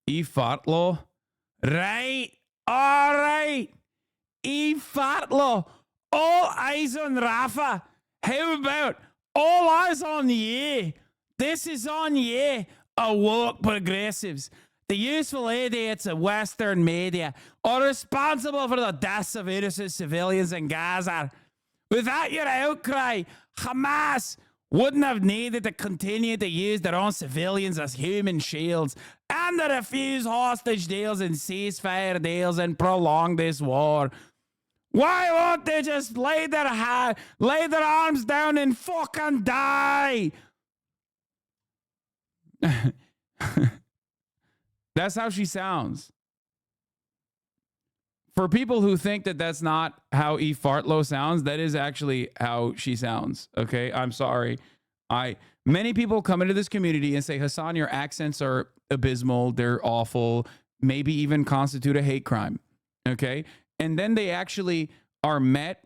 Fartlow. Right. All right. Fartlow. All eyes on Rafa. How about all eyes on you? This is on you, awoke progressives. The useful idiots of Western media are responsible for the deaths of innocent civilians in Gaza. Without your outcry, Hamas wouldn't have needed to continue to use their own civilians as human shields and to refuse hostage deals and ceasefire deals and prolong this war. Why won't they just lay their arms down and fucking die? That's how she sounds. For people who think that that's not how Fartlow sounds, that is actually how she sounds. Okay, I'm sorry. Many people come into this community and say, Hasan, your accents are abysmal. They're awful. Maybe even constitute a hate crime. Okay, and then they actually are met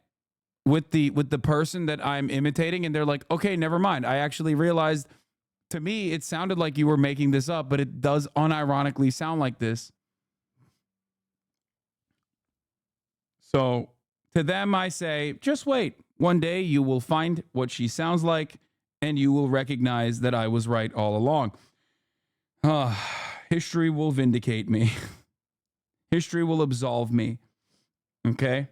with the person that I'm imitating, and they're like, okay, never mind. I actually realized. To me, it sounded like you were making this up, but it does unironically sound like this. So to them, I say, just wait. One day you will find what she sounds like, and you will recognize that I was right all along. History will vindicate me. History will absolve me. Okay?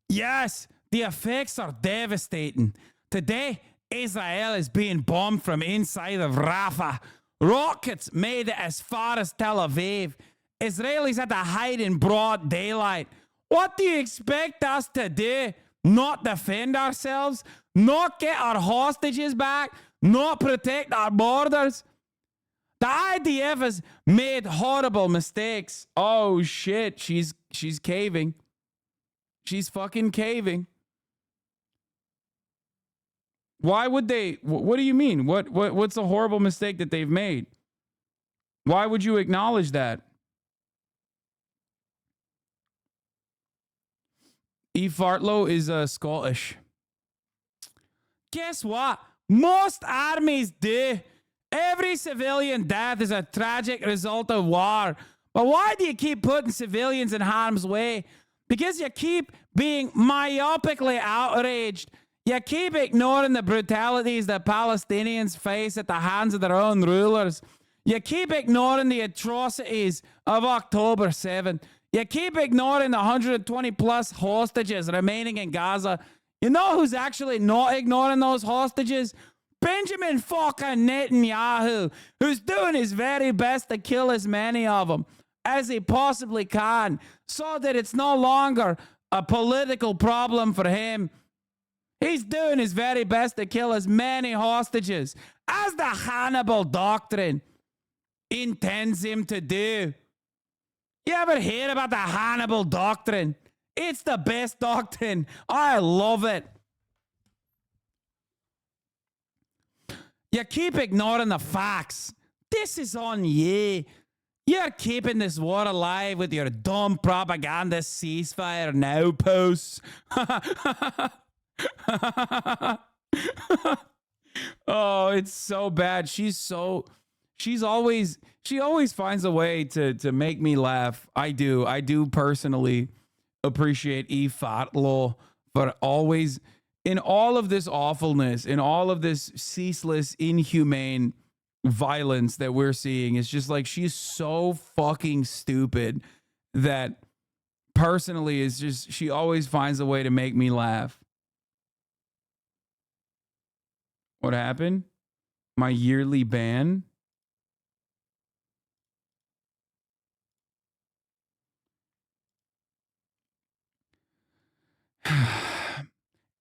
Yes, the effects are devastating. Today, Israel is being bombed from inside of Rafah. Rockets made it as far as Tel Aviv. Israelis had to hide in broad daylight. What do you expect us to do? Not defend ourselves? Not get our hostages back? Not protect our borders? The IDF has made horrible mistakes. Oh shit, she's caving. She's fucking caving. Why would they? What do you mean? What's a horrible mistake that they've made? Why would you acknowledge that? Fartlow is Scottish. Guess what? Most armies do. Every civilian death is a tragic result of war. But why do you keep putting civilians in harm's way? Because you keep being myopically outraged. You keep ignoring the brutalities that Palestinians face at the hands of their own rulers. You keep ignoring the atrocities of October 7th. You keep ignoring the 120 plus hostages remaining in Gaza. You know who's actually not ignoring those hostages? Benjamin fucking Netanyahu, who's doing his very best to kill as many of them as he possibly can so that it's no longer a political problem for him. He's doing his very best to kill as many hostages as the Hannibal Doctrine intends him to do. You ever hear about the Hannibal Doctrine? It's the best doctrine. I love it. You keep ignoring the facts. This is on you. You're keeping this war alive with your dumb propaganda ceasefire now posts. Oh, it's so bad. She always finds a way to make me laugh. I do personally appreciate Fartlow for always, in all of this awfulness, in all of this ceaseless, inhumane violence that we're seeing, it's just like she's so fucking stupid that personally is just, she always finds a way to make me laugh. What happened? My yearly ban?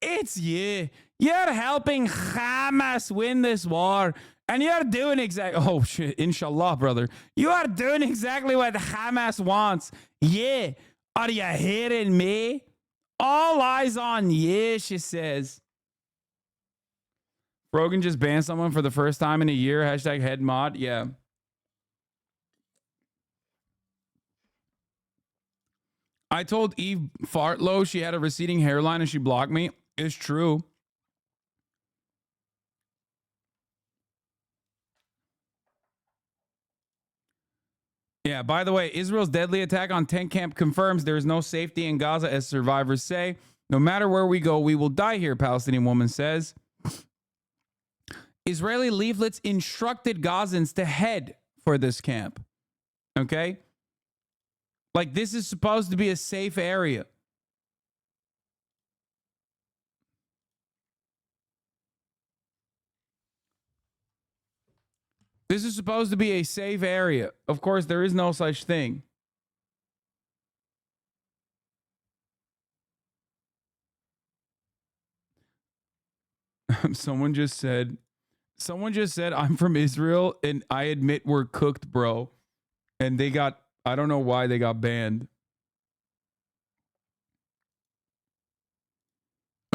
It's you. You're helping Hamas win this war. And you're doing exactly... Oh, shit. Inshallah, brother. You are doing exactly what Hamas wants. Yeah. Are you hearing me? All eyes on you, she says. Rogan just banned someone for the first time in a year. Hashtag head mod. Yeah. I told Eve Fartlow she had a receding hairline and she blocked me. It's true. Yeah, by the way, Israel's deadly attack on tent camp confirms there is no safety in Gaza, as survivors say. No matter where we go, we will die here, Palestinian woman says. Israeli leaflets instructed Gazans to head for this camp. Okay? Like, this is supposed to be a safe area. This is supposed to be a safe area. Of course, there is no such thing. Someone just said, I'm from Israel and I admit we're cooked, bro. And they got, I don't know why they got banned.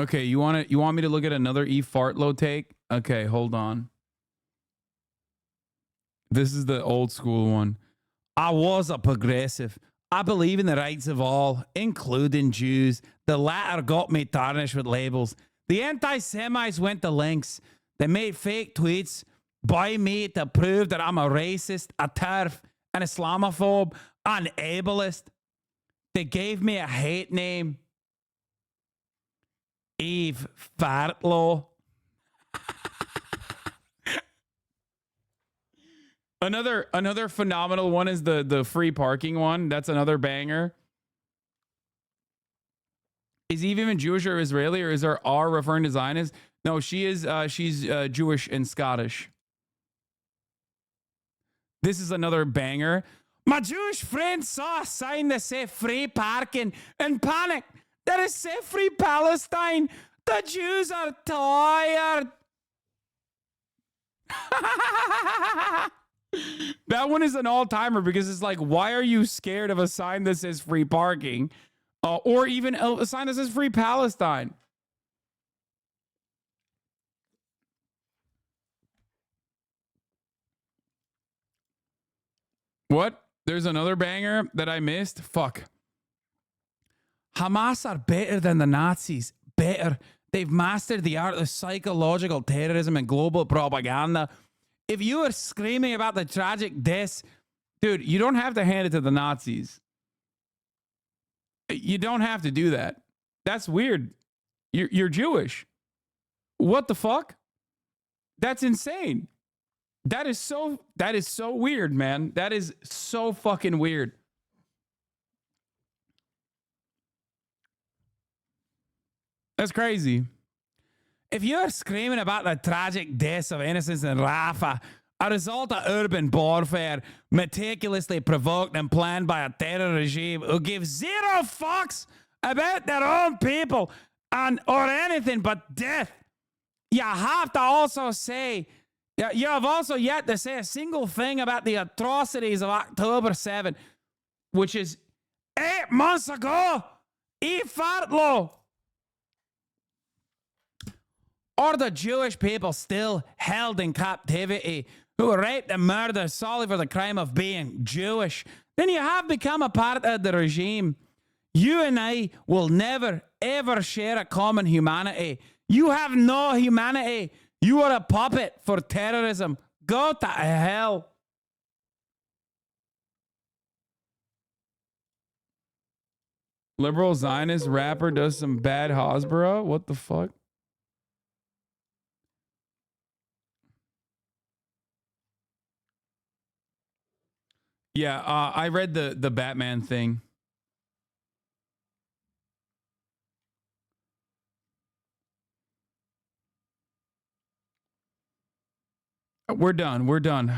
Okay, you want me to look at another Fartlow take? Okay, hold on. This is the old school one. I was a progressive. I believe in the rights of all, including Jews. The latter got me tarnished with labels. The anti-Semites went to lengths. They made fake tweets by me to prove that I'm a racist, a TERF, an Islamophobe, an ableist. They gave me a hate name. Eve Fartlow. Another phenomenal one is the free parking one. That's another banger. Is Eve even Jewish or Israeli, or is her R referring to Zionist? No, she is. She's Jewish and Scottish. This is another banger. My Jewish friend saw a sign that said free parking and panicked. That is said free Palestine. The Jews are tired. That one is an all-timer because it's like, why are you scared of a sign that says free parking? Or even a sign that says free Palestine? What? There's another banger that I missed? Fuck. Hamas are better than the Nazis. Better. They've mastered the art of psychological terrorism and global propaganda. If you are screaming about the tragic deaths, dude, you don't have to hand it to the Nazis. You don't have to do that. That's weird. You're Jewish. What the fuck? That's insane. That is so weird, man. That is so fucking weird. That's crazy. If you're screaming about the tragic deaths of innocents in Rafah, a result of urban warfare meticulously provoked and planned by a terror regime who gives zero fucks about their own people or anything but death, you have to also say, you have also yet to say a single thing about the atrocities of October 7th, which is 8 months ago. Fartlow. Or the Jewish people still held in captivity who were raped and murdered solely for the crime of being Jewish. Then you have become a part of the regime. You and I will never, ever share a common humanity. You have no humanity. You are a puppet for terrorism. Go to hell. Liberal Zionist rapper does some bad Hasbro? What the fuck? Yeah, I read the Batman thing. We're done. We're done.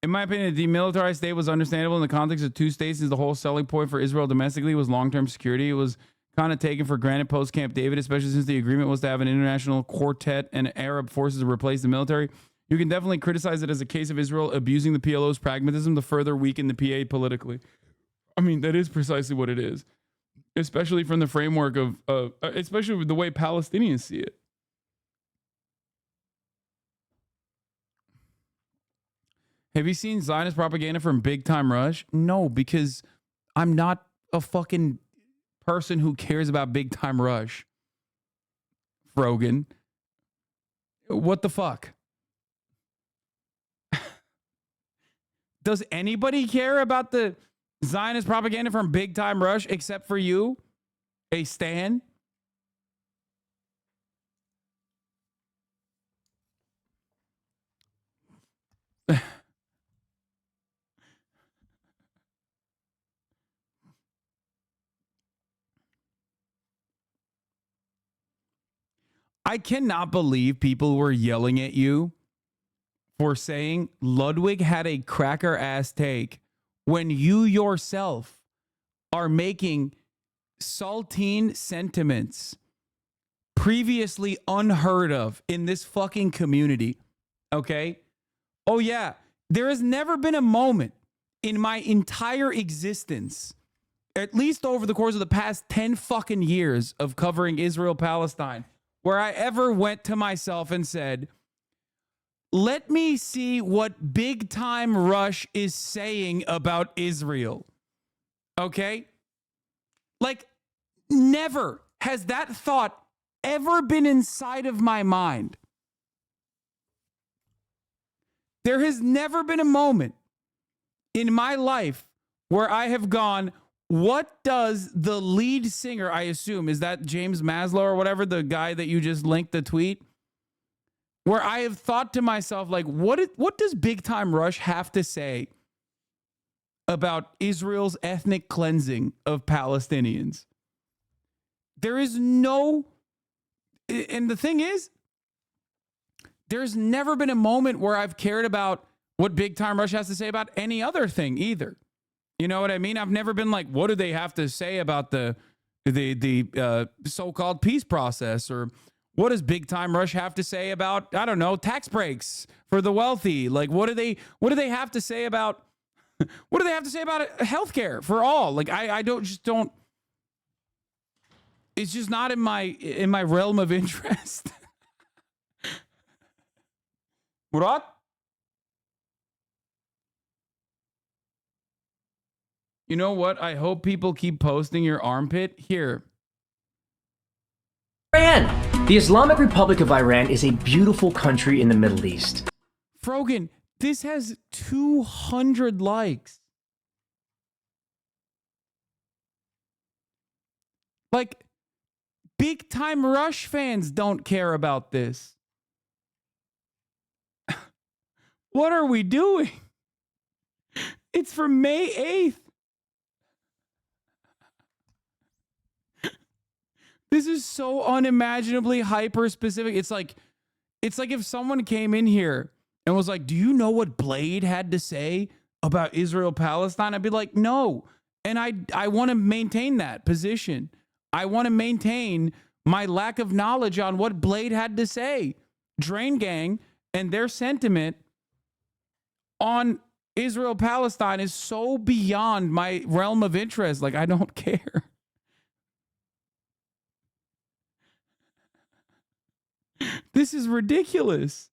In my opinion, the demilitarized state was understandable in the context of two states, since the whole selling point for Israel domestically was long-term security. It was kind of taken for granted post-Camp David, especially since the agreement was to have an international quartet and Arab forces to replace the military. You can definitely criticize it as a case of Israel abusing the PLO's pragmatism to further weaken the PA politically. I mean, that is precisely what it is, especially from the framework of, especially with the way Palestinians see it. Have you seen Zionist propaganda from Big Time Rush? No, because I'm not a fucking person who cares about Big Time Rush. Frogan. What the fuck? Does anybody care about the Zionist propaganda from Big Time Rush except for you, a stan? I cannot believe people were yelling at you for saying Ludwig had a cracker ass take when you yourself are making saltine sentiments previously unheard of in this fucking community. Okay? Oh yeah, there has never been a moment in my entire existence, at least over the course of the past 10 fucking years of covering Israel-Palestine, where I ever went to myself and said, let me see what Big Time Rush is saying about Israel. Okay? Like, never has that thought ever been inside of my mind. There has never been a moment in my life where I have gone, what does the lead singer, I assume, is that James Maslow or whatever, the guy that you just linked the tweet? Where I have thought to myself, like, what does Big Time Rush have to say about Israel's ethnic cleansing of Palestinians? There is no, and the thing is, there's never been a moment where I've cared about what Big Time Rush has to say about any other thing either. You know what I mean? I've never been like, what do they have to say about the so-called peace process? Or what does Big Time Rush have to say about, I don't know, tax breaks for the wealthy? Like, what do they have to say about, what do they have to say about healthcare for all? Like, I don't, it's just not in my realm of interest. What? You know what? I hope people keep posting your armpit. Here. Iran! The Islamic Republic of Iran is a beautiful country in the Middle East. Frogan, this has 200 likes. Like, Big Time Rush fans don't care about this. What are we doing? It's from May 8th. This is so unimaginably hyper specific. It's like if someone came in here and was like, do you know what Blade had to say about Israel Palestine? I'd be like, no. And I want to maintain that position. I want to maintain my lack of knowledge on what Blade had to say. Drain Gang and their sentiment on Israel Palestine is so beyond my realm of interest. Like, I don't care. This is ridiculous.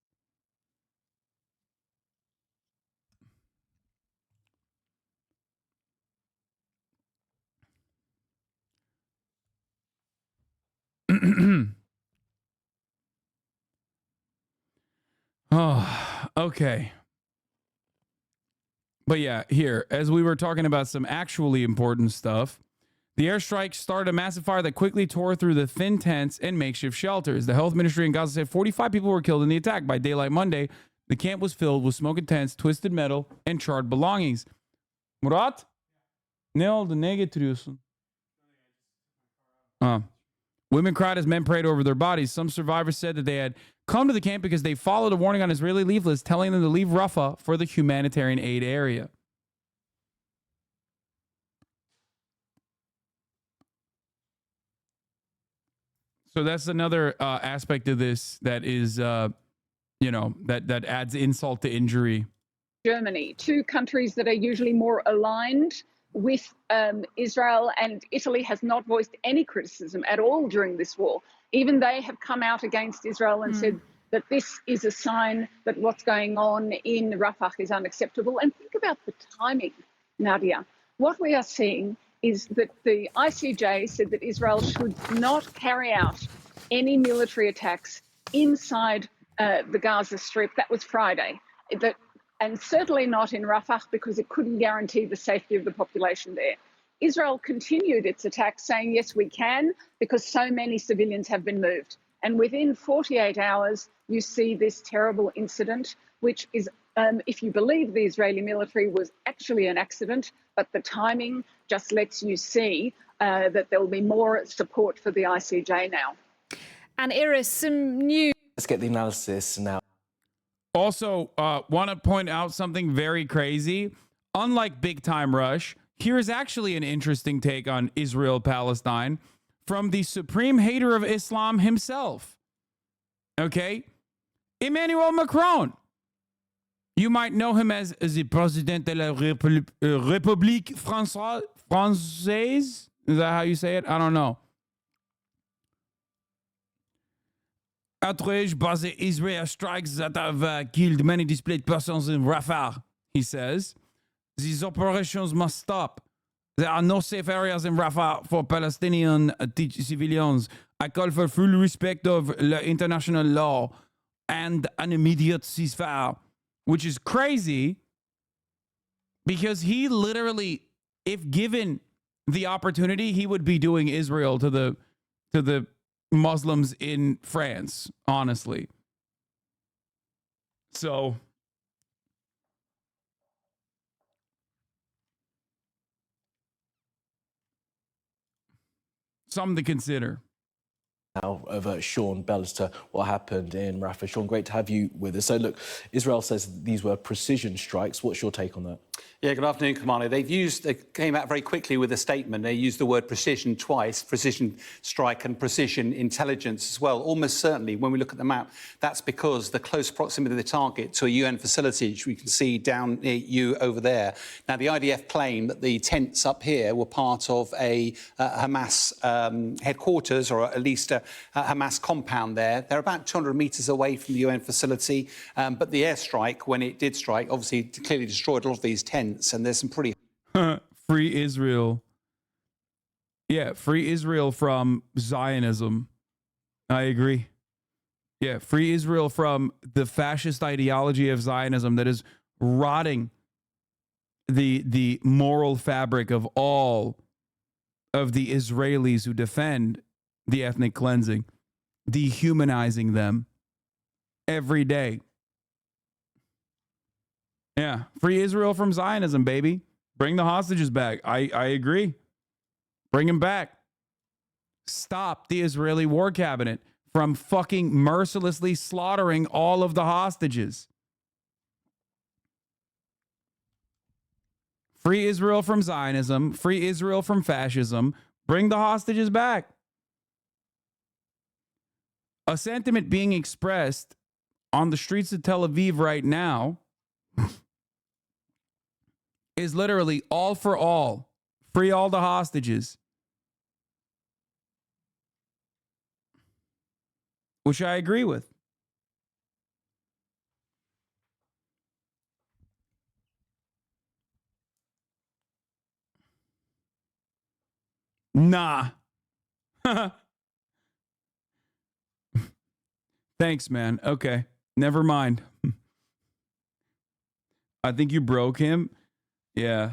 Oh, okay. But yeah, here, as we were talking about some actually important stuff, the airstrike started a massive fire that quickly tore through the thin tents and makeshift shelters. The health ministry in Gaza said 45 people were killed in the attack. By daylight Monday, the camp was filled with smoking tents, twisted metal, and charred belongings. Murat? Ne oldu? Ne getiriyorsun? Women cried as men prayed over their bodies. Some survivors said that they had come to the camp because they followed a warning on Israeli leaflets telling them to leave Rafah for the humanitarian aid area. So that's another aspect of this that is, that adds insult to injury. Germany, two countries that are usually more aligned with Israel, and Italy has not voiced any criticism at all during this war. Even they have come out against Israel and said that this is a sign that what's going on in Rafah is unacceptable. And think about the timing, Nadia. What we are seeing is that the ICJ said that Israel should not carry out any military attacks inside the Gaza Strip. That was Friday. and certainly not in Rafah because it couldn't guarantee the safety of the population there. Israel continued its attacks, saying, yes, we can, because so many civilians have been moved. And within 48 hours, you see this terrible incident, which is, if you believe the Israeli military, was actually an accident, but the timing just lets you see that there will be more support for the ICJ now. And Iris, some news. Let's get the analysis now. Also, want to point out something very crazy. Unlike Big Time Rush, here's actually an interesting take on Israel-Palestine from the supreme hater of Islam himself. Okay? Emmanuel Macron. You might know him as the President de la République Française. Is that how you say it? I don't know. Outrage basé Israel strikes that have killed many displaced persons in Rafah, he says. These operations must stop. There are no safe areas in Rafah for Palestinian civilians. I call for full respect of the international law and an immediate ceasefire, which is crazy because he literally, if given the opportunity, he would be doing Israel to the Muslims in France, honestly. So something to consider. Now of Sean Bell as to what happened in Rafah. Sean, great to have you with us. So look, Israel says these were precision strikes. What's your take on that? Yeah, good afternoon, Commander. They came out very quickly with a statement. They used the word precision twice, precision strike and precision intelligence as well. Almost certainly, when we look at the map, that's because the close proximity of the target to a UN facility, which we can see down near you over there. Now, the IDF claim that the tents up here were part of a Hamas headquarters, or at least a Hamas compound there. They're about 200 metres away from the UN facility, but the airstrike, when it did strike, obviously clearly destroyed a lot of these tents. And there's some pretty free Israel. Yeah, free Israel from Zionism. I agree. Yeah, free Israel from the fascist ideology of Zionism that is rotting the moral fabric of all of the Israelis who defend the ethnic cleansing, dehumanizing them every day. Yeah, free Israel from Zionism, baby. Bring the hostages back. I agree. Bring them back. Stop the Israeli war cabinet from fucking mercilessly slaughtering all of the hostages. Free Israel from Zionism. Free Israel from fascism. Bring the hostages back. A sentiment being expressed on the streets of Tel Aviv right now is literally all for all. Free all the hostages. Which I agree with. Nah. Thanks, man. Okay. Never mind. I think you broke him. Yeah.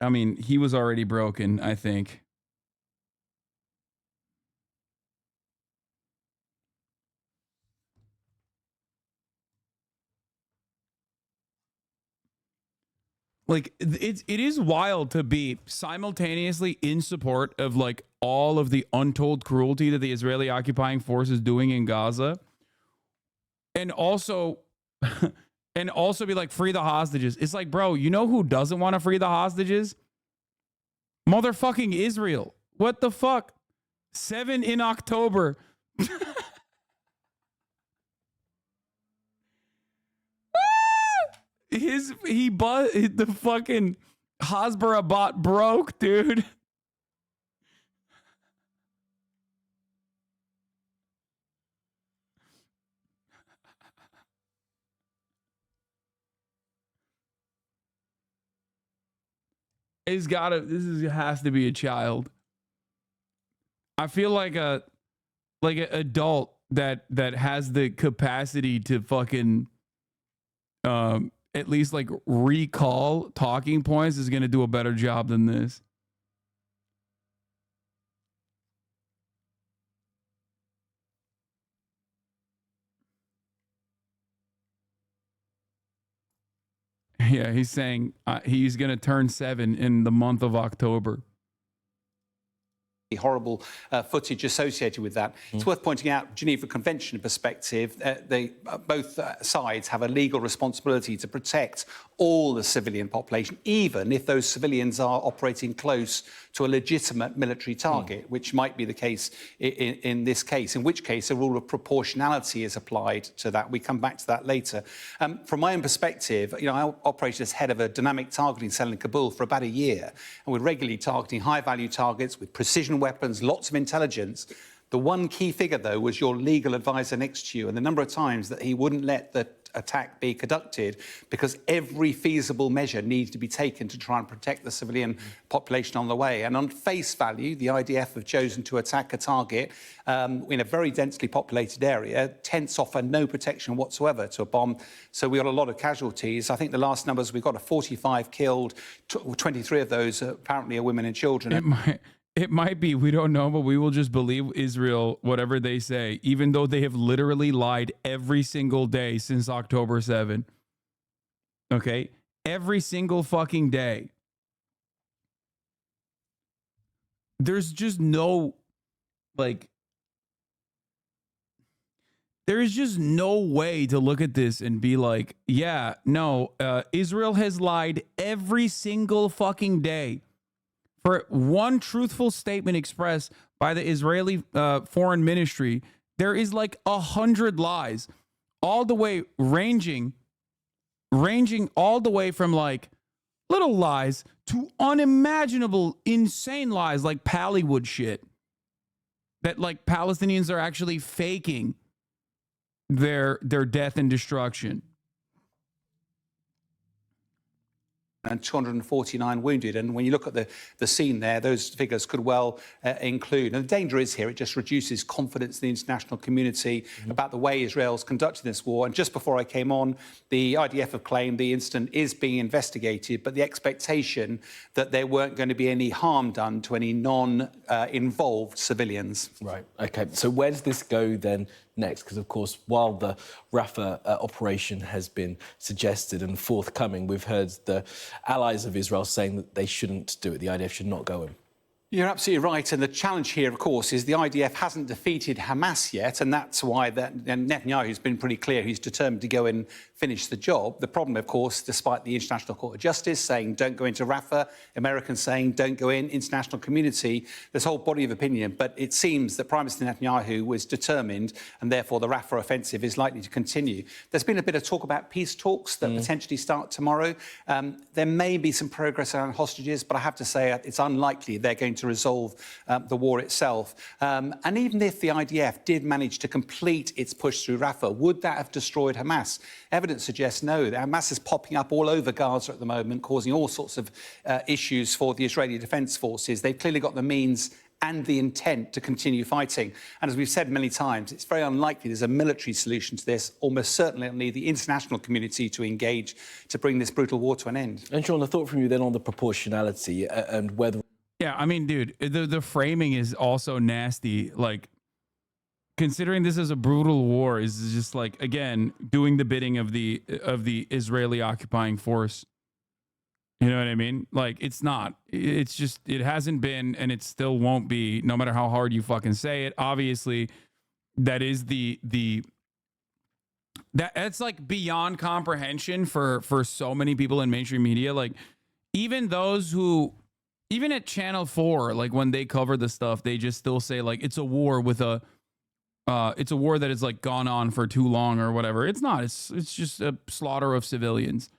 I mean, he was already broken, I think. Like, it is wild to be simultaneously in support of, like, all of the untold cruelty that the Israeli occupying force is doing in Gaza. And also... and also be like, free the hostages. It's like, bro, you know who doesn't want to free the hostages? Motherfucking Israel. What the fuck? 7 in October. The fucking Hasbara bot broke, dude. This has to be a child. I feel like an adult that has the capacity to fucking at least like recall talking points is going to do a better job than this. Yeah, he's saying he's going to turn 7 in the month of October. Horrible footage associated with that. It's worth pointing out, Geneva Convention perspective, both sides have a legal responsibility to protect all the civilian population, even if those civilians are operating close to a legitimate military target, which might be the case in this case, in which case a rule of proportionality is applied to that. We come back to that later. From my own perspective, you know, I operated as head of a dynamic targeting cell in Kabul for about a year, and we're regularly targeting high-value targets with precision weapons, lots of intelligence. The one key figure, though, was your legal advisor next to you, and the number of times that he wouldn't let the attack be conducted because every feasible measure needs to be taken to try and protect the civilian population on the way. And on face value, the IDF have chosen to attack a target in a very densely populated area. Tents offer no protection whatsoever to a bomb. So we got a lot of casualties. I think the last numbers, we've got 45 killed, 23 of those apparently are women and children. It might be, we don't know, but we will just believe Israel, whatever they say, even though they have literally lied every single day since October 7. Okay? Every single fucking day. There's just no, like, there is just no way to look at this and be like, yeah, no, Israel has lied every single fucking day. For one truthful statement expressed by the Israeli foreign ministry, there is like 100 lies, all the way ranging all the way from like little lies to unimaginable, insane lies like Pallywood shit. That like Palestinians are actually faking their death and destruction. And 249 wounded. And when you look at the scene there, those figures could well include. And the danger is here, it just reduces confidence in the international community about the way Israel's conducting this war. And just before I came on, the IDF have claimed the incident is being investigated, but the expectation that there weren't going to be any harm done to any non-involved civilians. Right, OK. So where does this go then next? Because, of course, while the Rafah operation has been suggested and forthcoming, we've heard the allies of Israel saying that they shouldn't do it. The IDF should not go in. You're absolutely right. And the challenge here, of course, is the IDF hasn't defeated Hamas yet. And that's why Netanyahu's been pretty clear he's determined to go and finish the job. The problem, of course, despite the International Court of Justice saying don't go into Rafah, Americans saying don't go in, international community, this whole body of opinion. But it seems that Prime Minister Netanyahu was determined, and therefore the Rafah offensive is likely to continue. There's been a bit of talk about peace talks that potentially start tomorrow. There may be some progress around hostages, but I have to say it's unlikely they're going to resolve the war itself. And even if the IDF did manage to complete its push through Rafah, would that have destroyed Hamas? Evidence suggests no. Hamas is popping up all over Gaza at the moment, causing all sorts of issues for the Israeli Defense Forces. They've clearly got the means and the intent to continue fighting. And as we've said many times, it's very unlikely there's a military solution to this. Almost certainly the international community to engage to bring this brutal war to an end. And Sean, a thought from you then on the proportionality and whether... Yeah, I mean, dude, the framing is also nasty. Like, considering this as a brutal war is just like, again, doing the bidding of the Israeli occupying force. You know what I mean? Like, it's not. It's just, it hasn't been, and it still won't be, no matter how hard you fucking say it. Obviously, that is that's like beyond comprehension for so many people in mainstream media. Like, even those who, even at Channel 4, like when they cover the stuff, they just still say like it's a war with it's a war that has like gone on for too long or whatever. It's not. It's just a slaughter of civilians.